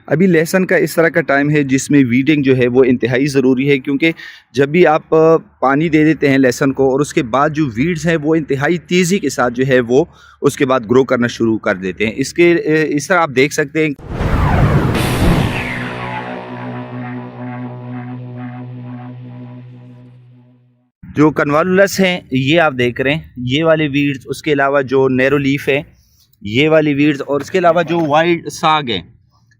अभी लहसुन का इस तरह का टाइम है जिसमें वीडिंग जो है वो इंतहाई ज़रूरी है, क्योंकि जब भी आप पानी दे देते हैं लहसुन को और उसके बाद जो वीड्स हैं वो इंतहाई तेज़ी के साथ जो है वो उसके बाद ग्रो करना शुरू कर देते हैं। इस तरह आप देख सकते हैं। जो कन्वालुलस हैं ये आप देख रहे हैं, ये वाले वीड्स, उसके अलावा जो नैरो लीफ है ये वाली वीड्स, और उसके अलावा जो वाइल्ड साग है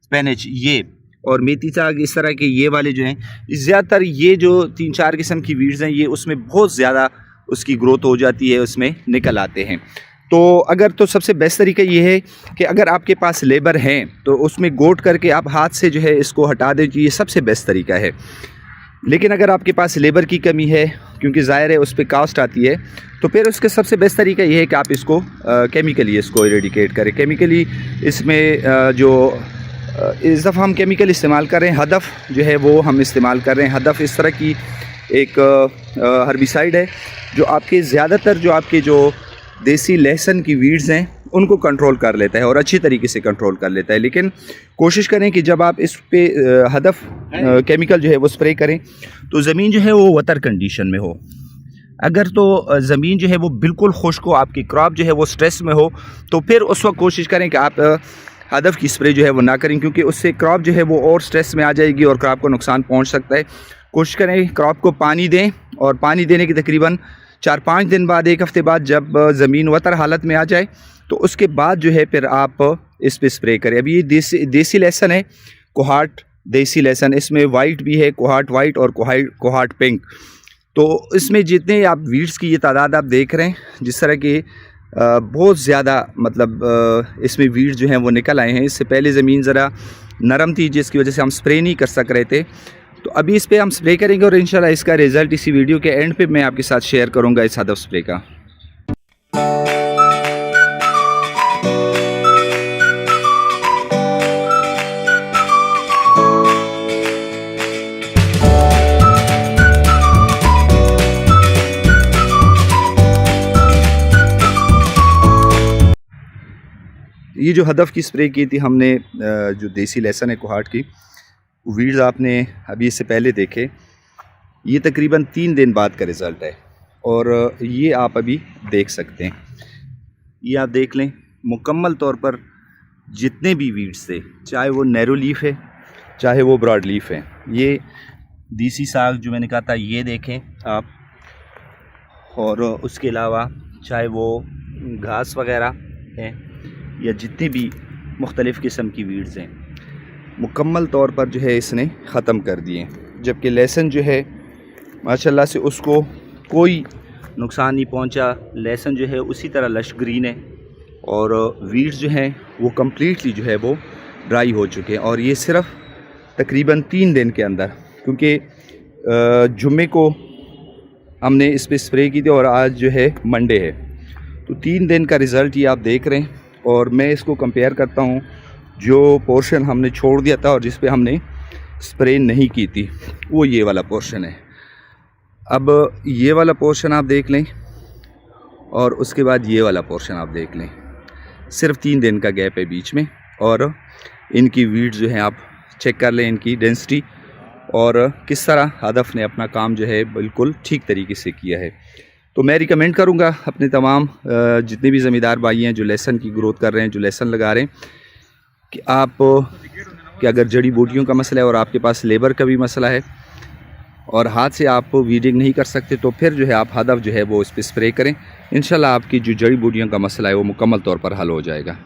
स्पेनिच ये, और मेथी साग, इस तरह के ये वाले जो हैं, ज़्यादातर ये जो 3-4 किस्म की वीड्स हैं ये उसमें बहुत ज़्यादा उसकी ग्रोथ हो जाती है, उसमें निकल आते हैं। तो सबसे बेस्ट तरीका ये है कि अगर आपके पास लेबर हैं तो उसमें गोट करके आप हाथ से जो है इसको हटा दें, ये सबसे बेस्ट तरीका है। लेकिन अगर आपके पास लेबर की कमी है, क्योंकि ज़ाहिर है उस पर कास्ट आती है, तो फिर उसका सबसे बेस्ट तरीका ये है कि आप इसको केमिकली इसको इरेडिकेट करें। केमिकली इसमें इस दफ़ा हम केमिकल इस्तेमाल कर रहे हैं, हदफ जो है वो हम इस्तेमाल कर रहे हैं। हदफ इस तरह की एक हर्बिसाइड है जो आपके ज़्यादातर जो आपके जो देसी लहसुन की वीड्स हैं उनको कंट्रोल कर लेता है और अच्छी तरीके से कंट्रोल कर लेता है। लेकिन कोशिश करें कि जब आप इस पे हदफ केमिकल जो है वो स्प्रे करें तो ज़मीन जो है वो वतर कंडीशन में हो। अगर तो ज़मीन जो है वो बिल्कुल खुश्क हो, आपकी क्रॉप जो है वो स्ट्रेस में हो, तो फिर उस वक्त कोशिश करें कि आप हदफ की स्प्रे जो है वो ना करें, क्योंकि उससे क्रॉप जो है वो और स्ट्रेस में आ जाएगी और क्रॉप को नुकसान पहुँच सकता है। कोशिश करें क्रॉप को पानी दें, और पानी देने के तकरीबन 4-5 दिन बाद, 1 हफ़्ते बाद जब ज़मीन वतर हालत में आ जाए तो उसके बाद जो है फिर आप इस पे स्प्रे करें। अभी ये देसी लहसुन है, कोहाट देसी लहसुन, इसमें वाइट भी है, कोहाट वाइट और कोहाट पिंक। तो इसमें जितने आप वीड्स की ये तादाद आप देख रहे हैं, जिस तरह के बहुत ज़्यादा मतलब इसमें वीड्स जो हैं वो निकल आए हैं। इससे पहले ज़मीन ज़रा नरम थी जिसकी वजह से हम स्प्रे नहीं कर सक रहे थे, तो अभी इस पे हम स्प्रे करेंगे और इंशाल्लाह इसका रिज़ल्ट इसी वीडियो के एंड पे मैं आपके साथ शेयर करूंगा इस हदफ स्प्रे का। ये जो हदफ की स्प्रे की थी हमने, जो देसी लहसुन है कोहाट की, वीड्स आपने अभी इससे पहले देखे, ये तकरीबन 3 दिन बाद का रिज़ल्ट है और ये आप अभी देख सकते हैं। ये आप देख लें मुकम्मल तौर पर जितने भी वीड्स थे, चाहे वो नैरो लीफ है चाहे वो ब्रॉड लीफ है, ये देसी साग जो मैंने कहा था ये देखें आप, और उसके अलावा चाहे वो घास वगैरह है या जितनी भी मुख्तलिफ़ किस्म की वीड्स हैं, मुकम्मल तौर पर जो है इसने ख़त्म कर दिए। जबकि लहसुन जो है माशाल्लाह से उसको कोई नुकसान नहीं पहुंचा। लहसुन जो है उसी तरह लश ग्रीन है और वीड्स जो हैं वो कम्प्लीटली जो है वो ड्राई हो चुके हैं, और ये सिर्फ़ तकरीबन 3 दिन के अंदर, क्योंकि जुम्मे को हमने इस पर स्प्रे की थी और आज जो है मंडे है, तो 3 दिन का रिज़ल्ट ये आप देख रहे हैं। और मैं इसको कंपेयर करता हूँ जो पोर्शन हमने छोड़ दिया था और जिस पे हमने स्प्रे नहीं की थी, वो ये वाला पोर्शन है। अब ये वाला पोर्शन आप देख लें और उसके बाद ये वाला पोर्शन आप देख लें, सिर्फ 3 दिन का गैप है बीच में, और इनकी वीड्स जो हैं आप चेक कर लें, इनकी डेंसिटी और किस तरह हदफ ने अपना काम जो है बिल्कुल ठीक तरीके से किया है। तो मैं रिकमेंड करूंगा अपने तमाम जितने भी ज़मींदार भाई हैं जो लहसुन की ग्रोथ कर रहे हैं, जो लहसुन लगा रहे हैं, कि आप कि अगर जड़ी बूटियों का मसला है और आपके पास लेबर का भी मसला है और हाथ से आप वीडिंग नहीं कर सकते, तो फिर जो है आप हदफ जो है वो इस पर स्प्रे करें। इंशाल्लाह आपकी जो जड़ी बूटियों का मसला है वो मुकम्मल तौर पर हल हो जाएगा।